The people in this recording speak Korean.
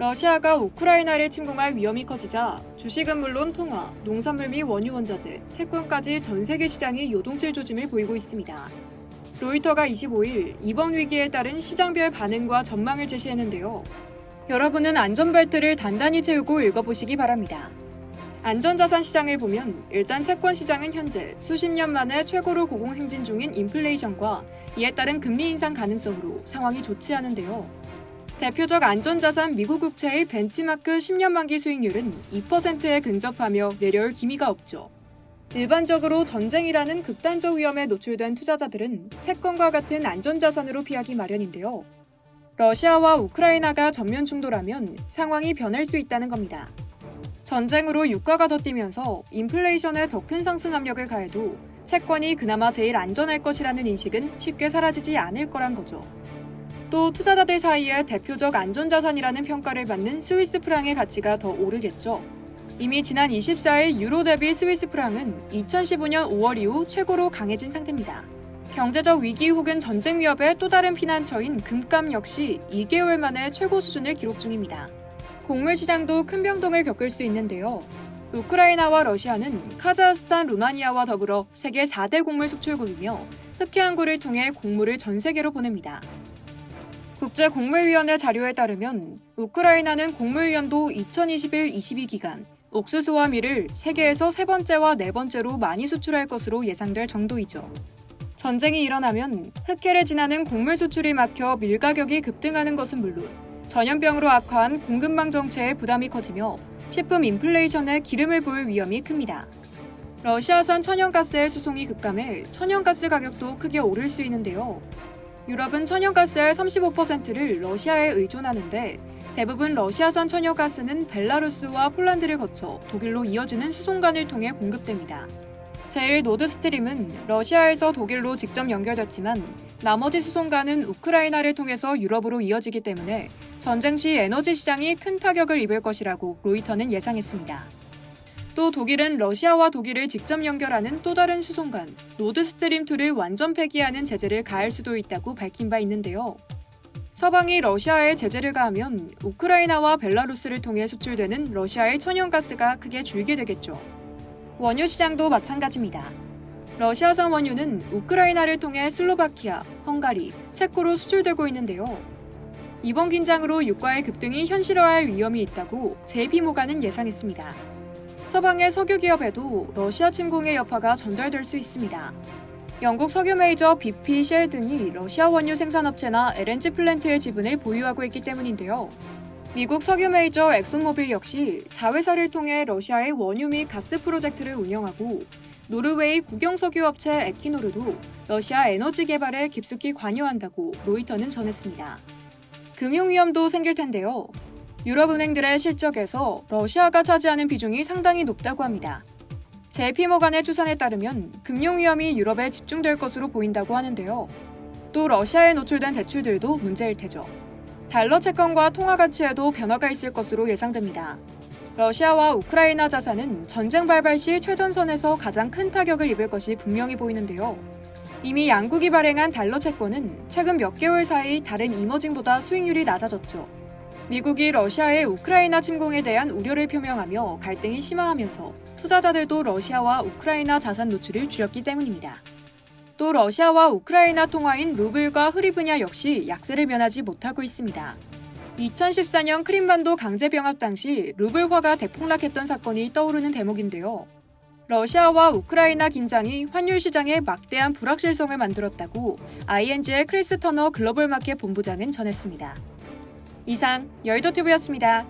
러시아가 우크라이나를 침공할 위험이 커지자 주식은 물론 통화, 농산물 및 원유 원자재, 채권까지 전 세계 시장이 요동칠 조짐을 보이고 있습니다. 로이터가 25일 이번 위기에 따른 시장별 반응과 전망을 제시했는데요. 여러분은 안전벨트를 단단히 채우고 읽어보시기 바랍니다. 안전자산 시장을 보면 일단 채권 시장은 현재 수십 년 만에 최고로 고공행진 중인 인플레이션과 이에 따른 금리 인상 가능성으로 상황이 좋지 않은데요. 대표적 안전자산 미국 국채의 벤치마크 10년 만기 수익률은 2%에 근접하며 내려올 기미가 없죠. 일반적으로 전쟁이라는 극단적 위험에 노출된 투자자들은 채권과 같은 안전자산으로 피하기 마련인데요. 러시아와 우크라이나가 전면 충돌하면 상황이 변할 수 있다는 겁니다. 전쟁으로 유가가 더 뛰면서 인플레이션에 더 큰 상승 압력을 가해도 채권이 그나마 제일 안전할 것이라는 인식은 쉽게 사라지지 않을 거란 거죠. 또 투자자들 사이에 대표적 안전자산이라는 평가를 받는 스위스 프랑의 가치가 더 오르겠죠. 이미 지난 24일 유로 대비 스위스 프랑은 2015년 5월 이후 최고로 강해진 상태입니다. 경제적 위기 혹은 전쟁 위협의 또 다른 피난처인 금값 역시 2개월 만에 최고 수준을 기록 중입니다. 곡물 시장도 큰 변동을 겪을 수 있는데요. 우크라이나와 러시아는 카자흐스탄, 루마니아와 더불어 세계 4대 곡물 수출국이며 흑해항구를 통해 곡물을 전 세계로 보냅니다. 국제곡물위원회 자료에 따르면 우크라이나는 곡물연도 2021-22 기간 옥수수와 밀을 세계에서 세 번째와 네 번째로 많이 수출할 것으로 예상될 정도이죠. 전쟁이 일어나면 흑해를 지나는 곡물 수출이 막혀 밀 가격이 급등하는 것은 물론 전염병으로 악화한 공급망 정체에 부담이 커지며 식품 인플레이션에 기름을 부을 위험이 큽니다. 러시아산 천연가스의 수송이 급감해 천연가스 가격도 크게 오를 수 있는데요. 유럽은 천연가스의 35%를 러시아에 의존하는데 대부분 러시아산 천연가스는 벨라루스와 폴란드를 거쳐 독일로 이어지는 수송관을 통해 공급됩니다. 제1 노드스트림은 러시아에서 독일로 직접 연결됐지만 나머지 수송관은 우크라이나를 통해서 유럽으로 이어지기 때문에 전쟁 시 에너지 시장이 큰 타격을 입을 것이라고 로이터는 예상했습니다. 또 독일은 러시아와 독일을 직접 연결하는 또 다른 수송관 노드스트림2를 완전 폐기하는 제재를 가할 수도 있다고 밝힌 바 있는데요. 서방이 러시아에 제재를 가하면 우크라이나와 벨라루스를 통해 수출되는 러시아의 천연가스가 크게 줄게 되겠죠. 원유 시장도 마찬가지입니다. 러시아산 원유는 우크라이나를 통해 슬로바키아, 헝가리, 체코로 수출되고 있는데요. 이번 긴장으로 유가의 급등이 현실화할 위험이 있다고 JP모간은 예상했습니다. 서방의 석유 기업에도 러시아 침공의 여파가 전달될 수 있습니다. 영국 석유 메이저 BP, 쉘 등이 러시아 원유 생산업체나 LNG 플랜트의 지분을 보유하고 있기 때문인데요. 미국 석유 메이저 엑손모빌 역시 자회사를 통해 러시아의 원유 및 가스 프로젝트를 운영하고 노르웨이 국영석유 업체 에키노르도 러시아 에너지 개발에 깊숙이 관여한다고 로이터는 전했습니다. 금융 위험도 생길 텐데요. 유럽 은행들의 실적에서 러시아가 차지하는 비중이 상당히 높다고 합니다. JP모간의 추산에 따르면 금융 위험이 유럽에 집중될 것으로 보인다고 하는데요. 또 러시아에 노출된 대출들도 문제일 테죠. 달러 채권과 통화 가치에도 변화가 있을 것으로 예상됩니다. 러시아와 우크라이나 자산은 전쟁 발발 시 최전선에서 가장 큰 타격을 입을 것이 분명히 보이는데요. 이미 양국이 발행한 달러 채권은 최근 몇 개월 사이 다른 이머징보다 수익률이 낮아졌죠. 미국이 러시아의 우크라이나 침공에 대한 우려를 표명하며 갈등이 심화하면서 투자자들도 러시아와 우크라이나 자산 노출을 줄였기 때문입니다. 또 러시아와 우크라이나 통화인 루블과 흐리브냐 역시 약세를 면하지 못하고 있습니다. 2014년 크림반도 강제병합 당시 루블화가 대폭락했던 사건이 떠오르는 대목인데요. 러시아와 우크라이나 긴장이 환율 시장에 막대한 불확실성을 만들었다고 ING의 크리스 터너 글로벌 마켓 본부장은 전했습니다. 이상 여의도TV였습니다.